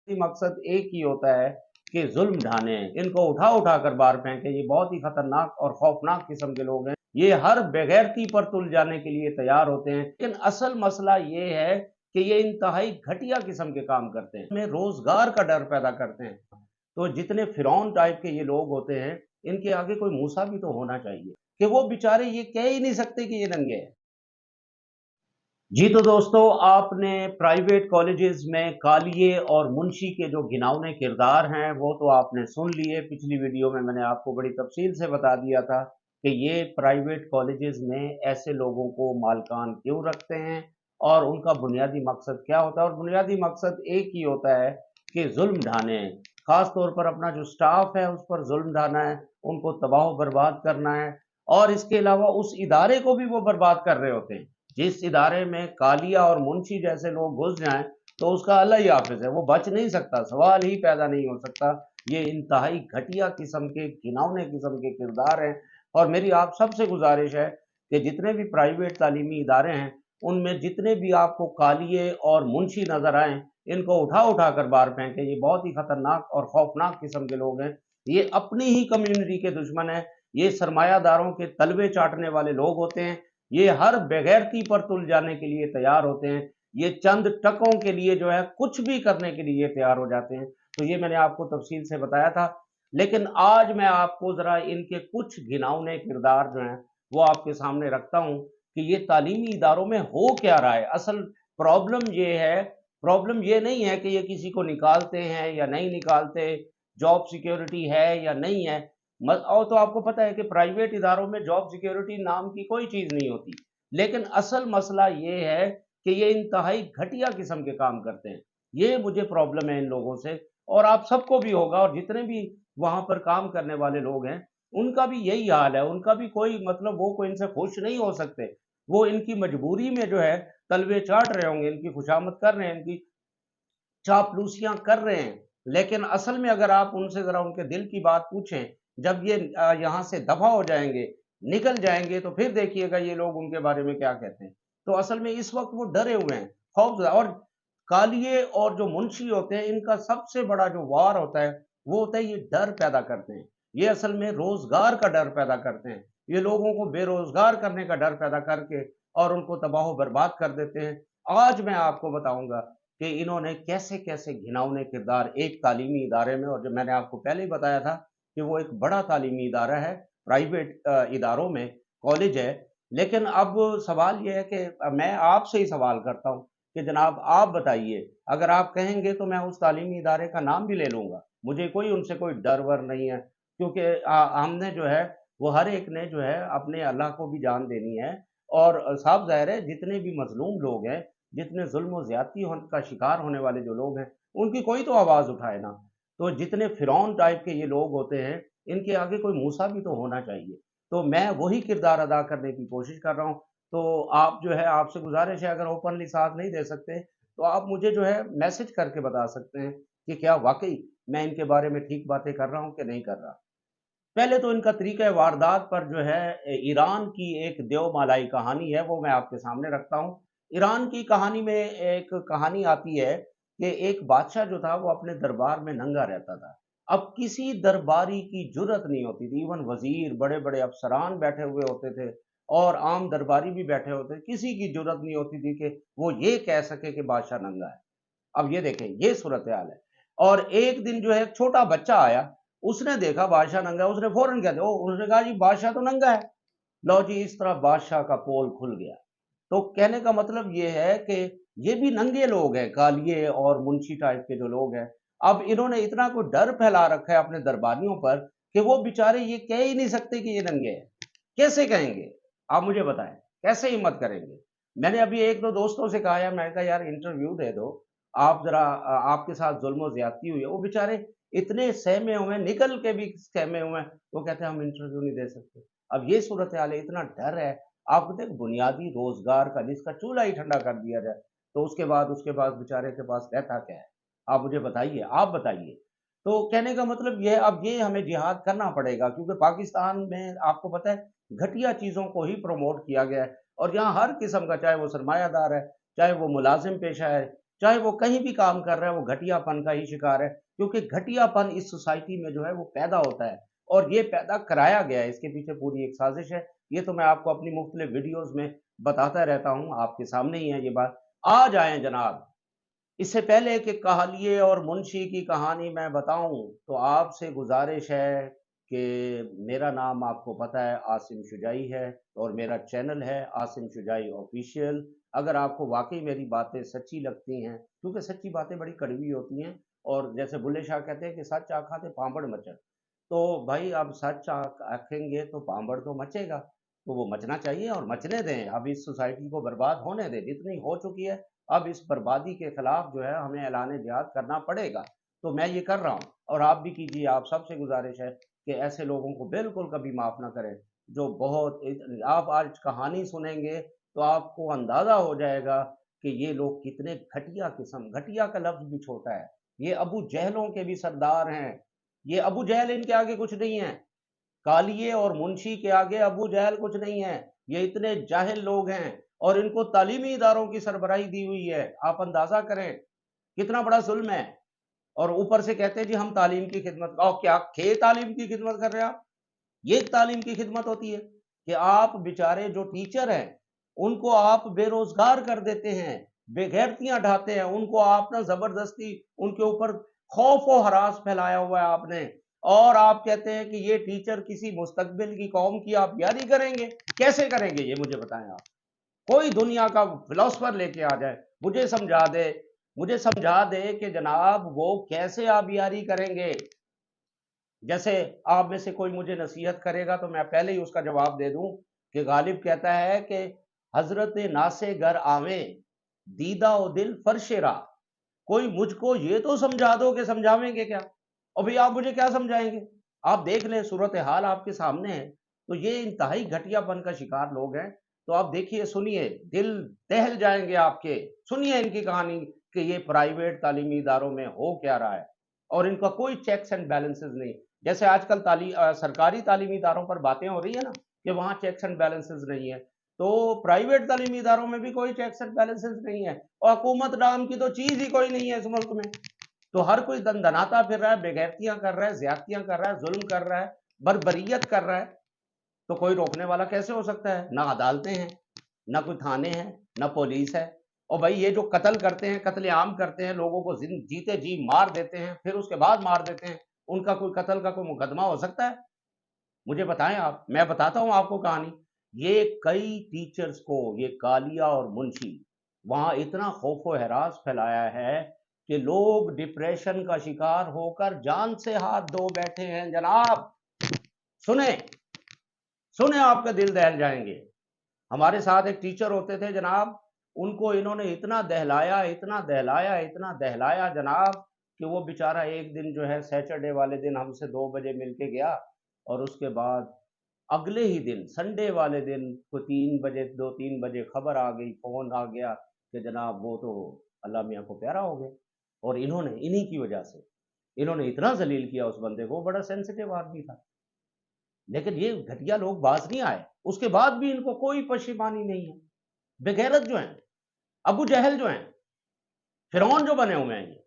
मकसद एक ही होता है कि जुल्म ढाने हैं, इनको उठा उठा कर बाहर फेंके। ये बहुत ही खतरनाक और खौफनाक किस्म के लोग हैं। ये हर बेगैरती पर तुल जाने के लिए तैयार होते हैं, लेकिन असल मसला ये है कि ये इंतहाई घटिया किस्म के काम करते हैं, हमें रोजगार का डर पैदा करते हैं। तो जितने फिरौन टाइप के ये लोग होते हैं, इनके आगे कोई मूसा भी तो होना चाहिए कि वो बेचारे ये कह ही नहीं सकते कि ये नंगे हैं। जी तो दोस्तों, आपने प्राइवेट कॉलेजेस में कालिए और मुंशी के जो घिनौने किरदार हैं वो तो आपने सुन लिए। पिछली वीडियो में मैंने आपको बड़ी तफसील से बता दिया था कि ये प्राइवेट कॉलेजेस में ऐसे लोगों को मालकान क्यों रखते हैं और उनका बुनियादी मकसद क्या होता है। और बुनियादी मकसद एक ही होता है कि जुल्म ढाने हैं, खास तौर पर अपना जो स्टाफ है उस पर जुल्म ढाना है, उनको तबाह बर्बाद करना है। और इसके अलावा उस इदारे को भी वो बर्बाद कर रहे होते हैं। जिस इदारे में कालिया और मुंशी जैसे लोग घुस जाएं तो उसका अल्लाह ही हाफिज है, वो बच नहीं सकता, सवाल ही पैदा नहीं हो सकता। ये इंतहाई घटिया किस्म के घिनौने किस्म के किरदार हैं। और मेरी आप सबसे गुजारिश है कि जितने भी प्राइवेट तालीमी इदारे हैं उनमें जितने भी आपको कालिए और मुंशी नजर आए, इनको उठा उठा कर बाहर फेंके। ये बहुत ही खतरनाक और खौफनाक किस्म के लोग हैं। ये अपनी ही कम्युनिटी के दुश्मन हैं। ये सरमायादारों के तलवे चाटने वाले लोग होते हैं। ये हर बेगैरती पर तुल जाने के लिए तैयार होते हैं। ये चंद टकों के लिए जो है कुछ भी करने के लिए तैयार हो जाते हैं। तो ये मैंने आपको तफसील से बताया था। लेकिन आज मैं आपको जरा इनके कुछ घिनौने किरदार जो हैं वो आपके सामने रखता हूं कि ये तालीमी इदारों में हो क्या रहा है। असल प्रॉब्लम ये है, प्रॉब्लम ये नहीं है कि ये किसी को निकालते हैं या नहीं निकालते, जॉब सिक्योरिटी है या नहीं है। और तो आपको पता है कि प्राइवेट इदारों में जॉब सिक्योरिटी नाम की कोई चीज नहीं होती। लेकिन असल मसला ये है कि ये इंतहाई घटिया किस्म के काम करते हैं। ये मुझे प्रॉब्लम है इन लोगों से, और आप सबको भी होगा। और जितने भी वहां पर काम करने वाले लोग हैं उनका भी यही हाल है। उनका भी कोई मतलब, वो कोई इनसे खुश नहीं हो सकते। वो इनकी मजबूरी में जो है तलवे चाट रहे होंगे, इनकी खुशामद कर रहे हैं, इनकी चापलूसियां कर रहे हैं। लेकिन असल में अगर आप उनसे जरा उनके दिल की बात पूछें, जब ये यहां से दफा हो जाएंगे, निकल जाएंगे, तो फिर देखिएगा ये लोग उनके बारे में क्या कहते हैं। तो असल में इस वक्त वो डरे हुए हैं, खौफ। और कालिए और जो मुंशी होते हैं, इनका सबसे बड़ा जो वार होता है वो होता है ये डर पैदा करते हैं। ये असल में रोजगार का डर पैदा करते हैं। ये लोगों को बेरोजगार करने का डर पैदा करके और उनको तबाह बर्बाद कर देते हैं। आज मैं आपको बताऊंगा कि इन्होंने कैसे कैसे घिनौने किरदार एक तालीमी इदारे में, और जो मैंने आपको पहले ही बताया था कि वो एक बड़ा तालीमी इदारा है, प्राइवेट इदारों में कॉलेज है। लेकिन अब सवाल ये है कि मैं आपसे ही सवाल करता हूँ कि जनाब आप बताइए, अगर आप कहेंगे तो मैं उस तालीमी इदारे का नाम भी ले लूंगा, मुझे कोई उनसे कोई डर वर नहीं है। क्योंकि हमने जो है वो हर एक ने जो है अपने अल्लाह को भी जान देनी है। और साफ जाहिर है जितने भी मजलूम लोग हैं, जितने जुल्म ज्यादती का शिकार होने वाले जो लोग हैं, उनकी कोई तो आवाज उठाए ना। तो जितने फिरौन टाइप के ये लोग होते हैं, इनके आगे कोई मूसा भी तो होना चाहिए। तो मैं वही किरदार अदा करने की कोशिश कर रहा हूँ। तो आप जो है, आपसे गुजारिश है, अगर ओपनली साथ नहीं दे सकते तो आप मुझे जो है मैसेज करके बता सकते हैं कि क्या वाकई मैं इनके बारे में ठीक बातें कर रहा हूँ कि नहीं कर रहा। पहले तो इनका तरीका वारदात पर जो है ईरान की एक देवमालाई कहानी है, वो मैं आपके सामने रखता हूँ। ईरान की कहानी में एक कहानी आती है कि एक बादशाह जो था वो अपने दरबार में नंगा रहता था। अब किसी दरबारी की जुर्रत नहीं होती थी, इवन वजीर, बड़े बड़े अफसरान बैठे हुए होते थे और आम दरबारी भी बैठे होते, किसी की जुर्रत नहीं होती थी कि वो ये कह सके कि बादशाह नंगा है। अब ये देखें, ये सूरत हाल है। और एक दिन जो है एक छोटा बच्चा आया, उसने देखा बादशाह नंगा है, उसने फौरन कह दिया, उसने कहा जी बादशाह तो नंगा है। लो जी, इस तरह बादशाह का पोल खुल गया। तो कहने का मतलब ये है कि ये भी नंगे लोग हैं, कालिए और मुंशी टाइप के जो लोग हैं। अब इन्होंने इतना कोई डर फैला रखा है अपने दरबारियों पर कि वो बेचारे ये कह ही नहीं सकते कि ये नंगे हैं। कैसे कहेंगे, आप मुझे बताएं, कैसे हिम्मत करेंगे। मैंने अभी एक दो दोस्तों से कहा, यार मैंने कहा यार इंटरव्यू दे दो, आप जरा आपके साथ जुल्म ज्यादती हुई है। वो बेचारे इतने सहमे हुए हैं, निकल के भी सहमे हुए हैं, वो कहते हैं हम इंटरव्यू नहीं दे सकते। अब ये सूरत हाल है, इतना डर है। आप कहते हैं बुनियादी रोजगार का जिसका चूल्हा ही ठंडा कर दिया जाए, तो उसके बाद बेचारे के पास रहता क्या है। आप मुझे बताइए, आप बताइए। तो कहने का मतलब ये है, अब ये हमें जिहाद करना पड़ेगा, क्योंकि पाकिस्तान में आपको पता है घटिया चीजों को ही प्रमोट किया गया है। और यहाँ हर किस्म का, चाहे वो सरमायादार है, चाहे वो मुलाजिम पेशा है, चाहे वो कहीं भी काम कर रहा है, वो घटियापन का ही शिकार है, क्योंकि घटियापन इस सोसाइटी में जो है वो पैदा होता है और ये पैदा कराया गया है। इसके पीछे पूरी एक साजिश है। ये तो मैं आपको अपनी मुख्तलिफ वीडियोस में बताता रहता हूँ, आपके सामने ही है ये बात। आ जाएं जनाब, इससे पहले कि कहालिए और मुंशी की कहानी मैं बताऊं, तो आपसे गुजारिश है कि मेरा नाम आपको पता है आसिम शुजाई है और मेरा चैनल है आसिम शुजाई ऑफिशियल। अगर आपको वाकई मेरी बातें सच्ची लगती हैं, क्योंकि सच्ची बातें बड़ी कड़वी होती हैं, और जैसे बुल्ले शाह कहते हैं कि सच आखा ते पांबड़ मचर, तो भाई अब सच आखेंगे तो पांबड़ तो मचेगा, तो वो मचना चाहिए और मचने दें। अब इस सोसाइटी को बर्बाद होने दें, जितनी हो चुकी है। अब इस बर्बादी के खिलाफ जो है हमें ऐलान जिहाद करना पड़ेगा। तो मैं ये कर रहा हूँ और आप भी कीजिए। आप सबसे गुजारिश है कि ऐसे लोगों को बिल्कुल कभी माफ ना करें, जो बहुत, आप आज कहानी सुनेंगे तो आपको अंदाजा हो जाएगा कि ये लोग कितने घटिया किस्म, घटिया का लफ्ज भी छोटा है, ये अबू जहलों के भी सरदार हैं। ये अबू जहल इनके आगे कुछ नहीं है। कालिए और मुंशी के आगे अबू जहल कुछ नहीं है। ये इतने जाहिल लोग हैं और इनको तालीमी इदारों की सरबराही दी हुई है। आप अंदाजा करें कितना बड़ा जुल्म है। और ऊपर से कहते हैं जी हम तालीम की खिदमत, और क्या खे तालीम की खिदमत कर रहे हैं आप? ये तालीम की खिदमत होती है कि आप बेचारे जो टीचर हैं उनको आप बेरोजगार कर देते हैं, बेगैरतियां ढाते हैं उनको, आप ना जबरदस्ती उनके ऊपर खौफ और हरास फैलाया हुआ है आपने। और आप कहते हैं कि ये टीचर किसी मुस्तकबिल की कौम की आप यारी करेंगे। कैसे करेंगे ये मुझे बताएं आप। कोई दुनिया का फिलोसफर लेके आ जाए, मुझे समझा दे, मुझे समझा दे कि जनाब वो कैसे आप यारी करेंगे। जैसे आप में से कोई मुझे नसीहत करेगा तो मैं पहले ही उसका जवाब दे दूं कि गालिब कहता है कि हजरत नासे घर आवे दीदा ओ दिल फरशेरा। कोई मुझको ये तो समझा दो कि समझावेंगे क्या, और भाई आप मुझे क्या समझाएंगे। आप देख लें, सूरत हाल आपके सामने है। तो ये इंतहाई घटियापन का शिकार लोग हैं। तो आप देखिए, सुनिए, दिल दहल जाएंगे आपके। सुनिए इनकी कहानी कि ये प्राइवेट तालीमी इदारों में हो क्या रहा है और इनका कोई चेक्स एंड बैलेंसेस नहीं। जैसे आजकल सरकारी तालीमी इदारों पर बातें हो रही है ना कि वहां चेक्स एंड बैलेंसेस नहीं है, तो प्राइवेट तालीमी इदारों में भी कोई चेक्स एंड बैलेंसेस नहीं है। और हुकूमत नाम की तो चीज ही कोई नहीं है इस मुल्क में। तो हर कोई दंदनाता फिर रहा है, बेगैरतियां कर रहा है, ज्यादतियां कर रहा है, जुल्म कर रहा है, बर्बरियत कर रहा है। तो कोई रोकने वाला कैसे हो सकता है? ना अदालतें हैं, ना कोई थाने हैं, ना पुलिस है। और भाई ये जो कत्ल करते हैं, कत्ले आम करते हैं, लोगों को जीते जी मार देते हैं, फिर उसके बाद मार देते हैं, उनका कोई कत्ल का कोई मुकदमा हो सकता है? मुझे बताएं आप, मैं बताता हूं आपको कहानी। ये कई टीचर्स को, ये कालिया और मुंशी, वहां इतना खौफ व हरास फैलाया है कि लोग डिप्रेशन का शिकार होकर जान से हाथ धो बैठे हैं जनाब। सुने, सुने, आपका दिल दहल जाएंगे। हमारे साथ एक टीचर होते थे जनाब, उनको इन्होंने इतना दहलाया, इतना दहलाया, इतना दहलाया जनाब, कि वो बेचारा एक दिन जो है सैटरडे वाले दिन हमसे 2 बजे मिलके गया, और उसके बाद अगले ही दिन संडे वाले दिन को 3 बजे, 2-3 बजे खबर आ गई, फोन आ गया कि जनाब वो तो अल्लाह मियाँ को प्यारा हो गए। और इन्होंने, इन्हीं की वजह से इन्होंने इतना जलील किया उस बंदे को। बड़ा सेंसिटिव आदमी था, लेकिन ये घटिया लोग बाज नहीं आए। उसके बाद भी इनको कोई पशेमानी नहीं है। बेगैरत जो हैं, अबू जहल जो हैं, फिरौन जो बने हुए हैं, ये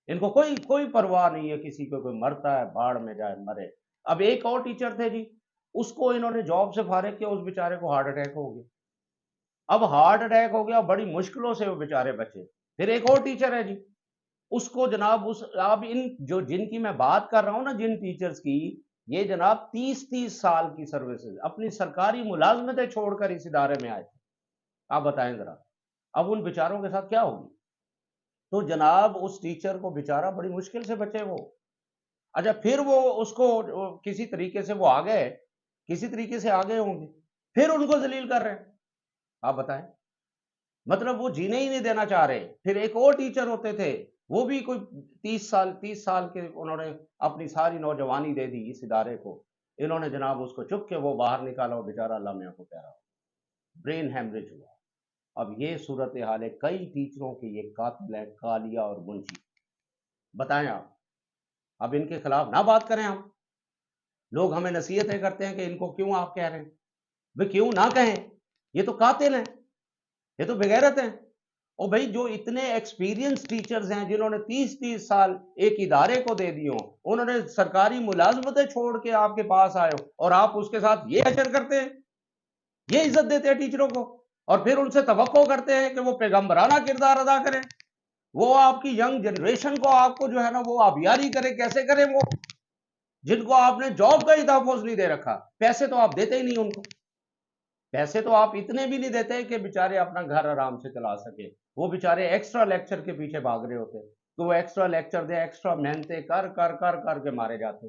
इनको कोई कोई परवाह नहीं है किसी को। कोई मरता है बाढ़ में जाए मरे। अब एक और टीचर थे जी, उसको इन्होंने जॉब से फारिग किया, उस बेचारे को हार्ट अटैक हो गया। अब हार्ट अटैक हो गया, बड़ी मुश्किलों से वो बेचारे बचे। फिर एक और टीचर है जी, उसको जनाब, उस, अब इन जो जिनकी मैं बात कर रहा हूं ना, जिन टीचर्स की, ये जनाब 30-30 साल की सर्विसेज, अपनी सरकारी मुलाजमतें छोड़कर इस इदारे में आए थे। आप बताएं जरा, अब उन बेचारों के साथ क्या होगी? तो जनाब उस टीचर को बेचारा बड़ी मुश्किल से बचे वो। अच्छा, फिर वो उसको किसी तरीके से वो आ गए, किसी तरीके से आ गए होंगे, फिर उनको जलील कर रहे हैं। आप बताएं, मतलब वो जीने ही नहीं देना चाह रहे। फिर एक और टीचर होते थे, वो भी कोई 30 साल के, उन्होंने अपनी सारी नौजवानी दे दी इस इदारे को। इन्होंने जनाब उसको चुप के वो बाहर निकाला, वो बेचारा अल्लाह मियाँ को प्यारा हो, ब्रेन हेमरेज हुआ। अब ये सूरत हाल है, कई टीचरों के ये कातिल है कालिया और मुंशी। बताएं आप, अब इनके खिलाफ ना बात करें हम। लोग हमें नसीहतें करते हैं कि इनको क्यों आप कह रहे हैं। वे क्यों ना कहें, ये तो कातिल हैं, ये तो बेगैरत हैं। اور بھائی جو اتنے ایکسپیرینس ٹیچرز ہیں جنہوں نے 30 سال ایک ادارے کو دے دیوں، انہوں نے سرکاری ملازمتیں چھوڑ کے آپ کے پاس آئے ہو اور آپ اس کے ساتھ یہ اثر کرتے ہیں، یہ عزت دیتے ہیں ٹیچروں کو، اور پھر ان سے توقع کرتے ہیں کہ وہ پیغمبرانہ کردار ادا کریں، وہ آپ کی ینگ جنریشن کو آپ کو جو ہے نا وہ آبیاری کرے، کیسے کریں وہ جن کو آپ نے جاب کا ہی تحفظ نہیں دے رکھا، پیسے تو آپ دیتے ہی نہیں ان کو، پیسے تو آپ اتنے بھی نہیں دیتے کہ بیچارے اپنا گھر آرام سے چلا سکے، وہ بیچارے ایکسٹرا لیکچر کے پیچھے بھاگ رہے ہوتے تو وہ ایکسٹرا لیکچر دے، ایکسٹرا محنتیں کر کر کر کر کے مارے جاتے